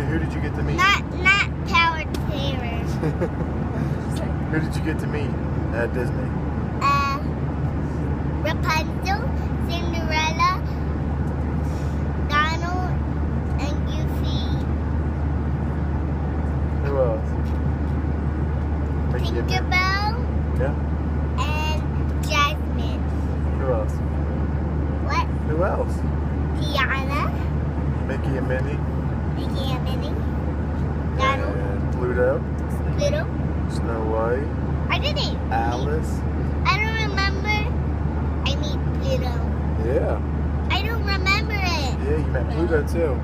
Who did you get to meet? Not Tower Terror. Who did you get to meet at Disney? Rapunzel, Cinderella, Donald, and Goofy. Who else? Mickey and Minnie. Tinkerbell Yeah. and Jasmine. Who else? What? Who else? Tiana, Mickey and Minnie. Mickey and Minnie, Donald, And Pluto. Pluto. Snow White. I didn't. Alice. I don't remember. I meet Pluto. Yeah. I don't remember it. Yeah, you met Pluto too.